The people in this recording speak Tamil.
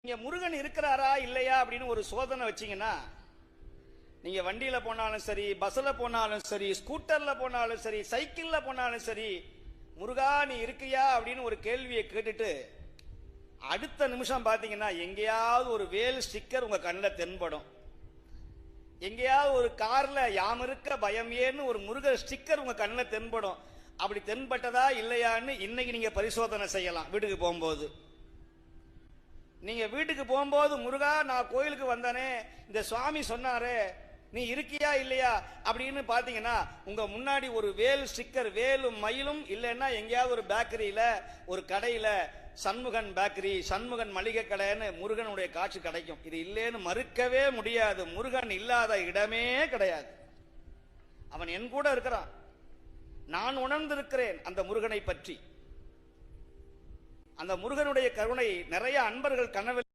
நீங்க முருகன் இருக்கிறாரா இல்லையா அப்படின்னு ஒரு சோதனை வச்சீங்கன்னா, நீங்க வண்டியில போனாலும் சரி, பஸ்ல போனாலும் சரி, ஸ்கூட்டர்ல போனாலும் சரி, சைக்கிள்ல போனாலும் சரி, முருகா நீ இருக்கியா அப்படின்னு ஒரு கேள்வியை கேட்டுட்டு அடுத்த நிமிஷம் பாத்தீங்கன்னா எங்கேயாவது ஒரு வேல் ஸ்டிக்கர் உங்க கண்ணில் தென்படும். எங்கேயாவது ஒரு கார்ல யாம் இருக்க பயம் ஏன்னு ஒரு முருகர் ஸ்டிக்கர் உங்க கண்ணில் தென்படும். அப்படி தென்பட்டதா இல்லையான்னு இன்னைக்கு நீங்க பரிசோதனை செய்யலாம். வீட்டுக்கு போகும்போது நீங்க வீட்டுக்கு போகும்போது, முருகா நான் கோயிலுக்கு வந்தானே, இந்த சுவாமி சொன்னாரே நீ இருக்கியா இல்லையா அப்படின்னு பாத்தீங்கன்னா உங்க முன்னாடி ஒரு வேல் ஸ்டிக்கர், வேலும் மயிலும், இல்லைன்னா எங்கேயாவது ஒரு பேக்கரியில ஒரு கடையில சண்முகன் பேக்கரி, சண்முகன் மளிகை கடைன்னு முருகனுடைய காட்சி கிடைக்கும். இது இல்லைன்னு மறுக்கவே முடியாது. முருகன் இல்லாத இடமே கிடையாது. அவன் என் கூட இருக்கிறான். நான் உணர்ந்திருக்கிறேன் அந்த முருகனை பற்றி. அந்த முருகனுடைய கருணை நிறைய அன்பர்கள் கனவில்